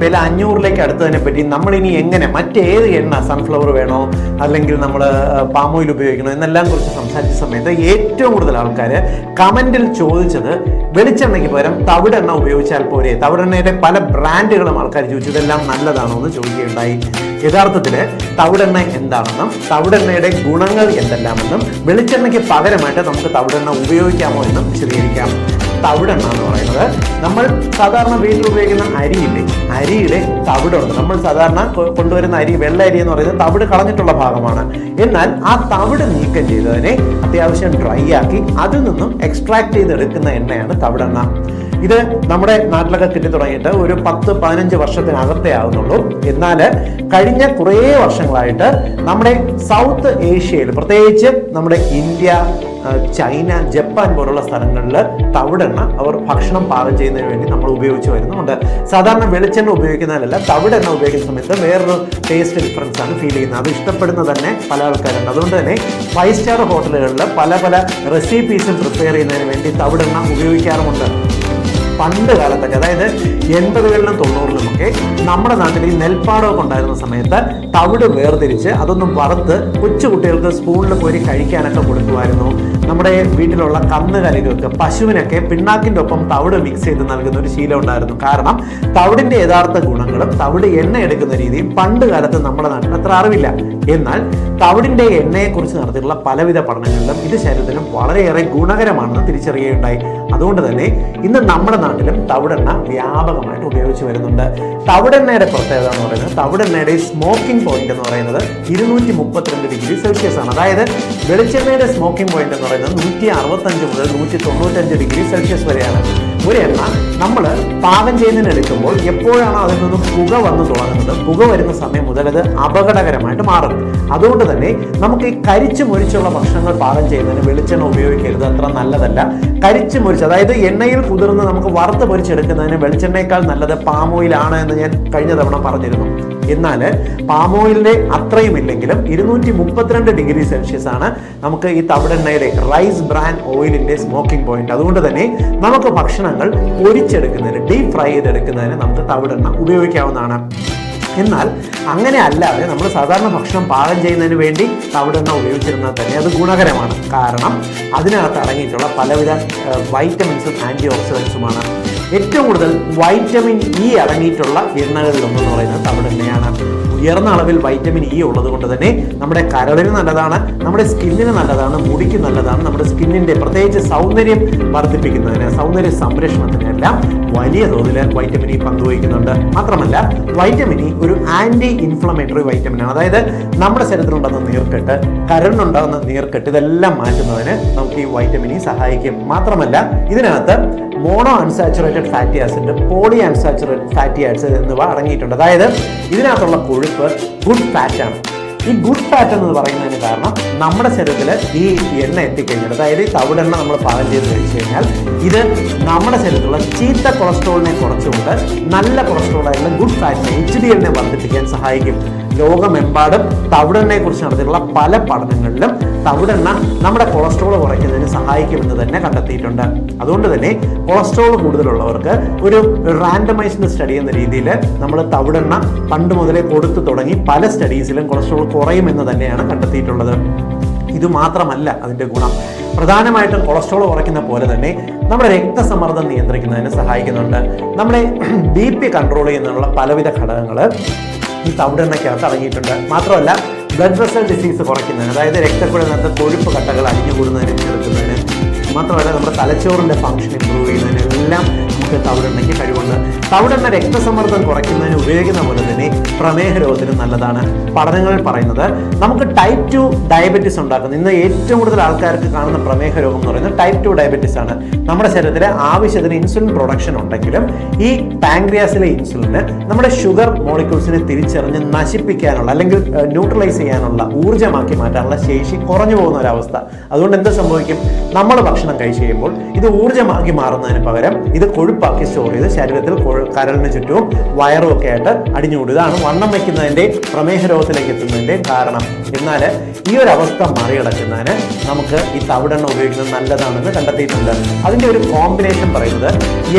വില 500ലേക്ക് അടുത്തതിനെ പറ്റി നമ്മളിനി എങ്ങനെ മറ്റേത് എണ്ണ സൺഫ്ലവർ വേണോ അല്ലെങ്കിൽ നമ്മൾ പാം ഓയിൽ ഉപയോഗിക്കണോ എന്നെല്ലാം കുറിച്ച് സംസാരിച്ച സമയത്ത് ഏറ്റവും കൂടുതൽ ആൾക്കാർ കമന്റിൽ ചോദിച്ചത് വെളിച്ചെണ്ണയ്ക്ക് പകരം തവിടെണ്ണ ഉപയോഗിച്ചാൽ പോരെ. തവിടെണ്ണയുടെ പല ബ്രാൻഡുകളും ആൾക്കാർ ചോദിച്ചു ഇതെല്ലാം നല്ലതാണോ എന്ന് ചോദിക്കുകയുണ്ടായി. യഥാർത്ഥത്തിൽ തവിടെണ്ണ എന്താണെന്നും തവിടെണ്ണയുടെ ഗുണങ്ങൾ എന്തെല്ലാമെന്നും വെളിച്ചെണ്ണയ്ക്ക് പകരമായിട്ട് നമുക്ക് തവിടെണ്ണ ഉപയോഗിക്കാമോ എന്നും വിശദീകരിക്കാം. തവിടെണ്ണ എന്ന് പറയുന്നത് നമ്മൾ സാധാരണ വീട്ടിൽ ഉപയോഗിക്കുന്ന അരിയില്ലേ, അരിയുടെ തവിടുണ്ട്. നമ്മൾ സാധാരണ കൊണ്ടുവരുന്ന അരി, വെള്ള അരി എന്ന് പറയുന്നത് തവിട് കളഞ്ഞിട്ടുള്ള ഭാഗമാണ്. എന്നാൽ ആ തവിട് നീക്കം ചെയ്തതിനെ അത്യാവശ്യം ഡ്രൈ ആക്കി അതിൽ നിന്നും എക്സ്ട്രാക്ട് ചെയ്തെടുക്കുന്ന എണ്ണയാണ് തവിടെണ്ണ. ഇത് നമ്മുടെ നാട്ടിലൊക്കെ കിട്ടി തുടങ്ങിയിട്ട് ഒരു 10-15 വർഷത്തിനകത്തേ ആകുന്നുള്ളൂ. എന്നാൽ കഴിഞ്ഞ കുറേ വർഷങ്ങളായിട്ട് നമ്മുടെ സൗത്ത് ഏഷ്യയിൽ, പ്രത്യേകിച്ച് നമ്മുടെ ഇന്ത്യ, ചൈന, ജപ്പാൻ പോലുള്ള സ്ഥലങ്ങളിൽ തവിടെണ്ണ അവർ ഭക്ഷണം പാകം ചെയ്യുന്നതിന് വേണ്ടി നമ്മൾ ഉപയോഗിച്ച് വരുന്നുണ്ട്. സാധാരണ വെളിച്ചെണ്ണ ഉപയോഗിക്കുന്നതിലല്ല, തവിടെണ്ണ ഉപയോഗിക്കുന്ന സമയത്ത് വേറൊരു ടേസ്റ്റ് ഡിഫറൻസ് ആണ് ഫീൽ ചെയ്യുന്നത്. അത് ഇഷ്ടപ്പെടുന്നത് തന്നെ പല ആൾക്കാരുണ്ട്. അതുകൊണ്ട് തന്നെ 5 സ്റ്റാർ ഹോട്ടലുകളിൽ പല പല റെസിപ്പീസും പ്രിപ്പയർ ചെയ്യുന്നതിന് വേണ്ടി തവിടെണ്ണ ഉപയോഗിക്കാറുമുണ്ട്. പണ്ട് കാലത്തൊക്കെ, അതായത് 80കളിലും 90കളിലുമൊക്കെ നമ്മുടെ നാട്ടിൽ ഈ നെൽപ്പാടമൊക്കെ ഉണ്ടായിരുന്ന സമയത്ത് തവിട് വേർതിരിച്ച് അതൊന്നും വറുത്ത് കൊച്ചു കുട്ടികൾക്ക് സ്പൂണിൽ പോയി കഴിക്കാനൊക്കെ കൊടുക്കുമായിരുന്നു. നമ്മുടെ വീട്ടിലുള്ള കന്നുകാലികൾക്ക്, പശുവിനൊക്കെ പിണ്ണാക്കിൻ്റെ ഒപ്പം തവിട് മിക്സ് ചെയ്ത് നൽകുന്ന ഒരു ശീലം ഉണ്ടായിരുന്നു. കാരണം തവിടിൻ്റെ യഥാർത്ഥ ഗുണങ്ങളും തവിട് എണ്ണ എടുക്കുന്ന രീതിയും പണ്ട് കാലത്ത് നമ്മുടെ നാട്ടിൽ അത്ര അറിവില്ല. എന്നാൽ തവിടിൻ്റെ എണ്ണയെക്കുറിച്ച് നടത്തിയിട്ടുള്ള പലവിധ പഠനങ്ങളിലും ഇത് ശരീരത്തിനും വളരെയേറെ ഗുണകരമാണെന്ന് തിരിച്ചറിയുകയുണ്ടായി. അതുകൊണ്ട് തന്നെ ഇന്ന് നമ്മുടെ നാട്ടിലും തവിടെണ്ണ വ്യാപകമായിട്ട് ഉപയോഗിച്ച് വരുന്നുണ്ട്. തവിടെണ്ണയുടെ പ്രത്യേകത എന്ന് പറയുന്നത്, തവിടെണ്ണയുടെ സ്മോക്കിംഗ് പോയിന്റ് എന്ന് പറയുന്നത് 232 ഡിഗ്രി സെൽഷ്യസ് ആണ്. അതായത് വെളിച്ചെണ്ണയുടെ സ്മോക്കിംഗ് പോയിന്റ് എന്ന് പറയുന്നത് 165 മുതൽ 195 ഡിഗ്രി സെൽഷ്യസ് വരെയാണ്. ഒരു എണ്ണ നമ്മൾ പാകം ചെയ്യുന്നതിന് എടുക്കുമ്പോൾ എപ്പോഴാണോ അതിൽ നിന്നും പുക വന്നു തുടങ്ങുന്നത്, പുക വരുന്ന സമയം മുതൽ അത് അപകടകരമായിട്ട് മാറും. അതുകൊണ്ട് തന്നെ നമുക്ക് ഈ കരിച്ചു മുരിച്ചുള്ള ഭക്ഷണങ്ങൾ പാകം ചെയ്യുന്നതിന് വെളിച്ചെണ്ണ ഉപയോഗിക്കരുത്, അത്ര നല്ലതല്ല. കരിച്ചു മുരിച്ച്, അതായത് എണ്ണയിൽ കുതിർന്ന് നമുക്ക് വറുത്ത് പൊരിച്ചെടുക്കുന്നതിന് വെളിച്ചെണ്ണയേക്കാൾ നല്ലത് പാം ഓയിലാണ് എന്ന് ഞാൻ കഴിഞ്ഞ തവണ പറഞ്ഞിരുന്നു. എന്നാൽ പാം ഓയിലിന്റെ അത്രയും ഇല്ലെങ്കിലും 232 ഡിഗ്രി സെൽഷ്യസ് ആണ് നമുക്ക് ഈ തവിടെണ്ണയുടെ, റൈസ് ബ്രാൻ ഓയിലിന്റെ സ്മോക്കിംഗ് പോയിന്റ്. അതുകൊണ്ട് തന്നെ നമുക്ക് ഭക്ഷണങ്ങൾ പൊരിച്ചെടുക്കുന്നതിന്, ഡീപ് ഫ്രൈ ചെയ്തെടുക്കുന്നതിന് നമുക്ക് തവിടെണ്ണ ഉപയോഗിക്കാവുന്നതാണ്. എന്നാൽ അങ്ങനെ അല്ലാതെ നമ്മൾ സാധാരണ ഭക്ഷണം പാകം ചെയ്യുന്നതിന് വേണ്ടി തവിടെണ്ണ ഉപയോഗിച്ചിരുന്നാൽ തന്നെ അത് ഗുണകരമാണ്. കാരണം അതിനകത്ത് അടങ്ങിയിട്ടുള്ള പലവിധ വൈറ്റമിൻസും ആൻറ്റി ഓക്സിഡൻസുമാണ്. ഏറ്റവും കൂടുതൽ വൈറ്റമിൻ ഇ അടങ്ങിയിട്ടുള്ള എണ്ണകളിലൊന്നെന്ന് പറയുന്നത് തവിടെണ്ണയാണ്. ഉയർന്ന അളവിൽ വൈറ്റമിൻ ഇ ഉള്ളത് കൊണ്ട് തന്നെ നമ്മുടെ കരളിന് നല്ലതാണ്, നമ്മുടെ സ്കിന്നിന് നല്ലതാണ്, മുടിക്ക് നല്ലതാണ്. നമ്മുടെ സ്കിന്നിൻ്റെ പ്രത്യേകിച്ച് സൗന്ദര്യം വർദ്ധിപ്പിക്കുന്നതിന്, സൗന്ദര്യ സംരക്ഷണത്തിനെല്ലാം വലിയ തോതിൽ വൈറ്റമിൻ ഇ പങ്കുവഹിക്കുന്നുണ്ട്. മാത്രമല്ല വൈറ്റമിൻ ഇ ഒരു ആൻറ്റി ഇൻഫ്ലമേറ്ററി വൈറ്റമിനാണ്. അതായത് നമ്മുടെ ശരീരത്തിലുണ്ടാകുന്ന നീർക്കെട്ട്, കരളിനുണ്ടാകുന്ന നീർക്കെട്ട്, ഇതെല്ലാം മാറ്റുന്നതിന് നമുക്ക് ഈ വൈറ്റമിൻ ഇ സഹായിക്കും. മാത്രമല്ല ഇതിനകത്ത് mono unsaturated fatty acid, poly unsaturated fatty acid എന്നിവ അടങ്ങിയിട്ടുണ്ട്. അതായത് ഇതിനകത്തുള്ള കൊഴുപ്പ് ഗുഡ് ഫാറ്റ് ആണ്. ഈ ഗുഡ് ഫാറ്റ് എന്ന് പറയുന്നതിന് കാരണം നമ്മുടെ ശരീരത്തിൽ ഈ എണ്ണ എത്തിക്കഴിഞ്ഞാൽ, അതായത് ഈ തവിടെണ്ണ നമ്മൾ പാകം ചെയ്ത് കഴിച്ചു കഴിഞ്ഞാൽ ഇത് നമ്മുടെ ശരീരത്തിലുള്ള ചീത്ത കൊളസ്ട്രോളിനെ കുറച്ചുകൊണ്ട് നല്ല കൊളസ്ട്രോളായിട്ടുള്ള ഗുഡ് ഫാറ്റിനെ, HDL വർദ്ധിപ്പിക്കാൻ സഹായിക്കും. ലോകമെമ്പാടും തവിടെണ്ണയെ കുറിച്ച് നടത്തിയിട്ടുള്ള പല പഠനങ്ങളിലും തവിടെണ്ണ നമ്മുടെ കൊളസ്ട്രോൾ കുറയ്ക്കുന്നതിന് സഹായിക്കുമെന്ന് തന്നെ കണ്ടെത്തിയിട്ടുണ്ട്. അതുകൊണ്ട് തന്നെ കൊളസ്ട്രോൾ കൂടുതലുള്ളവർക്ക് ഒരു റാൻഡമൈസ്ഡ് സ്റ്റഡി എന്ന രീതിയിൽ നമ്മൾ തവിടെണ്ണ പണ്ട് മുതലേ കൊടുത്തു തുടങ്ങി പല സ്റ്റഡീസിലും കൊളസ്ട്രോൾ കുറയുമെന്ന് തന്നെയാണ് കണ്ടെത്തിയിട്ടുള്ളത്. ഇത് മാത്രമല്ല അതിൻ്റെ ഗുണം, പ്രധാനമായിട്ടും കൊളസ്ട്രോൾ കുറയ്ക്കുന്ന പോലെ തന്നെ നമ്മുടെ രക്തസമ്മർദ്ദം നിയന്ത്രിക്കുന്നതിന് സഹായിക്കുന്നുണ്ട്. നമ്മുടെ BP കൺട്രോൾ ചെയ്യുന്നതിനുള്ള പലവിധ ഘടകങ്ങൾ ഈ തവിടെണ്ണയ്ക്കകത്ത് അടങ്ങിയിട്ടുണ്ട്. മാത്രമല്ല ബ്ലഡ് വെസൽ ഡിസീസ് കുറയ്ക്കുന്നതിന്, അതായത് രക്തക്കുഴലിനകത്ത് കൊഴുപ്പ് കട്ടകൾ അടിഞ്ഞുകൂടുന്നതിന് ചെറുക്കുന്നതിന്, മാത്രമല്ല നമ്മുടെ തലച്ചോറിൻ്റെ ഫംഗ്ഷൻ ഇമ്പ്രൂവ് ചെയ്യുന്നതിനെല്ലാം നമുക്ക് തവിടെണ്ണയ്ക്ക് കഴിവുണ്ട്. തവിടെണ്ണ രക്തസമ്മർദ്ദം കുറയ്ക്കുന്നതിന് ഉപയോഗിക്കുന്ന പോലെ തന്നെ പ്രമേഹ രോഗത്തിന് നല്ലതാണ്. പഠനങ്ങളിൽ പറയുന്നത് നമുക്ക് ടൈപ്പ് 2 ഡയബറ്റീസ് ഉണ്ടാക്കുന്ന, ഇന്ന് ഏറ്റവും കൂടുതൽ ആൾക്കാർക്ക് കാണുന്ന പ്രമേഹ രോഗം എന്ന് പറയുന്നത് ടൈപ്പ് 2 ഡയബറ്റീസ് ആണ്. നമ്മുടെ ശരീരത്തിലെ ആവശ്യത്തിന് ഇൻസുലിൻ പ്രൊഡക്ഷൻ ഉണ്ടെങ്കിലും ഈ പാൻക്രിയാസിലെ ഇൻസുലിന് നമ്മുടെ ഷുഗർ മോളിക്യൂൾസിനെ തിരിച്ചറിഞ്ഞ് നശിപ്പിക്കാനുള്ള, അല്ലെങ്കിൽ ന്യൂട്രലൈസ് ചെയ്യാനുള്ള, ഊർജ്ജമാക്കി മാറ്റാനുള്ള ശേഷി കുറഞ്ഞു പോകുന്ന ഒരവസ്ഥ. അതുകൊണ്ട് എന്ത് സംഭവിക്കും, നമ്മൾ ഭക്ഷണം കഴിച്ച് കഴിയുമ്പോൾ ഇത് ഊർജ്ജമാക്കി മാറുന്നതിന് പകരം ഇത് കൊഴുപ്പാക്കി സ്റ്റോർ ചെയ്ത് ശരീരത്തിൽ കരളിന് ചുറ്റും വയറും ഒക്കെ ആയിട്ട് അടിഞ്ഞുകൂടും. ഇതാണ് വണ്ണം വയ്ക്കുന്നതിൻ്റെ പ്രമേഹ രോഗത്തിലേക്ക് എത്തുന്നതിൻ്റെ കാരണം. എന്നാൽ ഈ ഒരു അവസ്ഥ മറികടക്കുന്നതിന് നമുക്ക് ഈ തവിടെണ്ണ ഉപയോഗിക്കുന്നത് നല്ലതാണെന്ന് കണ്ടെത്തിയിട്ടുണ്ട്. അതിൻ്റെ ഒരു കോമ്പിനേഷൻ പറയുന്നത്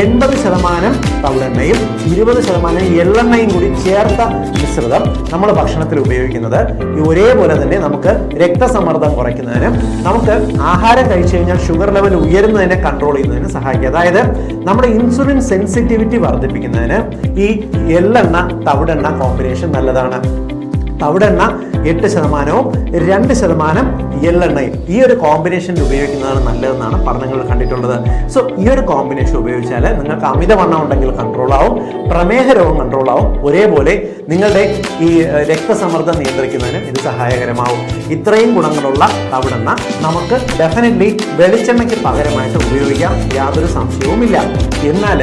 80% തവിടെണ്ണയും 20% എള്ളെണ്ണയും കൂടി ചേർത്ത മിശ്രിതം നമ്മൾ ഭക്ഷണത്തിൽ ഉപയോഗിക്കുന്നത് ഒരേപോലെ തന്നെ നമുക്ക് രക്തസമ്മർദ്ദം കുറയ്ക്കുന്നതിനും നമുക്ക് ആഹാരം കഴിച്ചു കഴിഞ്ഞാൽ ഷുഗർ ലെവൽ ഉയരുന്നതിനെ കൺട്രോൾ ചെയ്യുന്നതിന് സഹായിക്കും. അതായത് നമ്മുടെ ഇൻസുലിൻ സെൻസിറ്റിവിറ്റി വർദ്ധിപ്പിക്കുന്നതിന് ഈ എള്ളെണ്ണ തവിടെണ്ണ കോമ്പിനേഷൻ നല്ലതാണ്. തവിടെണ്ണ 8%, 2% എള്ളെണ്ണയും ഈ ഒരു കോമ്പിനേഷനിൽ ഉപയോഗിക്കുന്നതാണ് നല്ലതെന്നാണ് പഠനങ്ങൾ കണ്ടിട്ടുള്ളത്. സോ ഈ ഒരു കോമ്പിനേഷൻ ഉപയോഗിച്ചാൽ നിങ്ങൾക്ക് അമിതവണ്ണം ഉണ്ടെങ്കിൽ കൺട്രോൾ ആവും, പ്രമേഹ രോഗം കൺട്രോൾ ആവും, ഒരേപോലെ നിങ്ങളുടെ ഈ രക്തസമ്മർദ്ദം നിയന്ത്രിക്കുന്നതിനും ഇത് സഹായകരമാവും. ഇത്രയും ഗുണങ്ങളുള്ള തവിടെണ്ണ നമുക്ക് ഡെഫിനറ്റ്ലി വെളിച്ചെണ്ണയ്ക്ക് പകരമായിട്ട് ഉപയോഗിക്കാം, യാതൊരു സംശയവുമില്ല. എന്നാൽ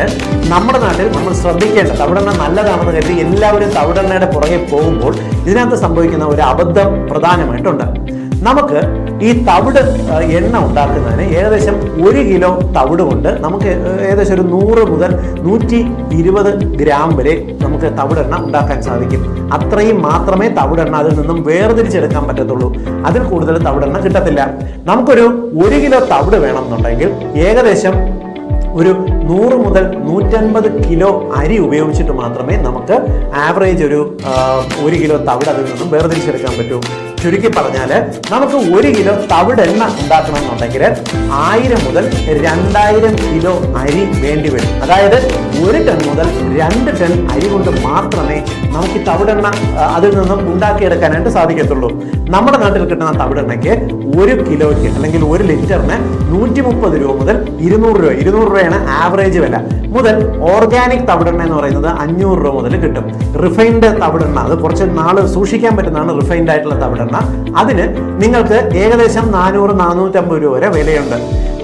നമ്മുടെ നാട്ടിൽ നമ്മൾ ശ്രദ്ധിക്കേണ്ട, തവിടെണ്ണ നല്ലതാണെന്ന് കരുതി എല്ലാവരും തവിടെണ്ണയുടെ പുറകെ പോകുമ്പോൾ ഇതിനകത്ത് സംഭവിക്കുന്ന ഒരു അബദ്ധം പ്രധാനമായിട്ടുണ്ട്. നമുക്ക് ഈ തവിട് എണ്ണ ഉണ്ടാക്കുന്നതിന് ഏകദേശം 1 കിലോ തവിട് കൊണ്ട് നമുക്ക് ഏകദേശം ഒരു 100 മുതൽ 120 ഗ്രാം വരെ നമുക്ക് തവിടെണ്ണ ഉണ്ടാക്കാൻ സാധിക്കും. അത്രയും മാത്രമേ തവിടെണ്ണ അതിൽ നിന്നും വേർതിരിച്ചെടുക്കാൻ പറ്റത്തുള്ളൂ. അതിൽ കൂടുതൽ തവിടെണ്ണ കിട്ടത്തില്ല. നമുക്കൊരു 1 കിലോ തവിട് വേണമെന്നുണ്ടെങ്കിൽ ഏകദേശം ഒരു 100 മുതൽ 150 കിലോ അരി ഉപയോഗിച്ചിട്ട് മാത്രമേ നമുക്ക് ആവറേജ് ഒരു 1 കിലോ തവിട് അതിൽ നിന്നും വേർതിരിച്ചെടുക്കാൻ പറ്റൂ. ചുരുക്കി പറഞ്ഞാൽ നമുക്ക് 1 കിലോ തവിടെണ്ണ ഉണ്ടാക്കണമെന്നുണ്ടെങ്കിൽ 1000 മുതൽ 2000 കിലോ അരി വേണ്ടി വരും. അതായത് 1 ടൺ മുതൽ 2 ടൺ അരി കൊണ്ട് മാത്രമേ നമുക്ക് ഈ തവിടെണ്ണ അതിൽ നിന്നും ഉണ്ടാക്കിയെടുക്കാനായിട്ട് സാധിക്കത്തുള്ളൂ. നമ്മുടെ നാട്ടിൽ കിട്ടുന്ന തവിടെണ്ണയ്ക്ക് 1 കിലോയ്ക്ക് അല്ലെങ്കിൽ 1 ലിറ്ററിന് 130 രൂപ മുതൽ 200 രൂപ, 200 രൂപയാണ് ആവറേജ് വില മുതൽ. ഓർഗാനിക് തവിടെണ്ണ എന്ന് പറയുന്നത് 500 രൂപ മുതൽ കിട്ടും. റിഫൈൻഡ് തവിടെണ്ണ അത് കുറച്ച് നാൾ സൂക്ഷിക്കാൻ പറ്റുന്നതാണ്. റിഫൈൻഡ് ആയിട്ടുള്ള തവിടെണ്ണ അതിന് നിങ്ങൾക്ക് ഏകദേശം 400-450 രൂപ വരെ വിലയുണ്ട്.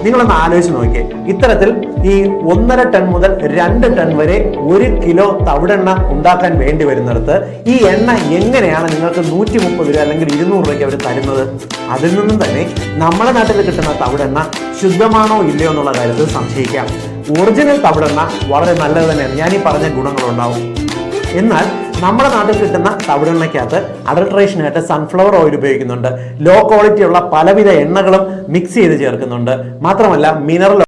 നിങ്ങളൊന്ന് ആലോചിച്ച് നോക്കിയേ. ഇത്തരത്തിൽ ഈ 1.5 ടൺ മുതൽ 2 ടൺ വരെ 1 കിലോ തവിടെണ്ണ ഉണ്ടാക്കാൻ വേണ്ടി വരുന്നിടത്ത് ഈ എണ്ണ എങ്ങനെയാണ് നിങ്ങൾക്ക് 130 രൂപ അല്ലെങ്കിൽ 200 രൂപയ്ക്ക് അവർ തരുന്നത്? അതിൽ നിന്നും തന്നെ നമ്മുടെ നാട്ടിൽ കിട്ടുന്ന തവിടെണ്ണ ശുദ്ധമാണോ ഇല്ലയോ എന്നുള്ള കാര്യത്തിൽ സംശയിക്കാം. ഒറിജിനൽ തവിടെണ്ണ വളരെ നല്ലത് തന്നെയാണ്, ഞാൻ ഈ പറഞ്ഞ ഗുണങ്ങളുണ്ടാവും. എന്നാൽ നമ്മുടെ നാട്ടിൽ കിട്ടുന്ന തവിടെണ്ണയ്ക്കകത്ത് അഡൾട്രേഷനായിട്ട് സൺഫ്ലവർ ഓയിൽ ഉപയോഗിക്കുന്നുണ്ട്. ലോ ക്വാളിറ്റി ഉള്ള പലവിധ എണ്ണകളും മിക്സ് ചെയ്ത് ചേർക്കുന്നുണ്ട്. മാത്രമല്ല മിനറൽ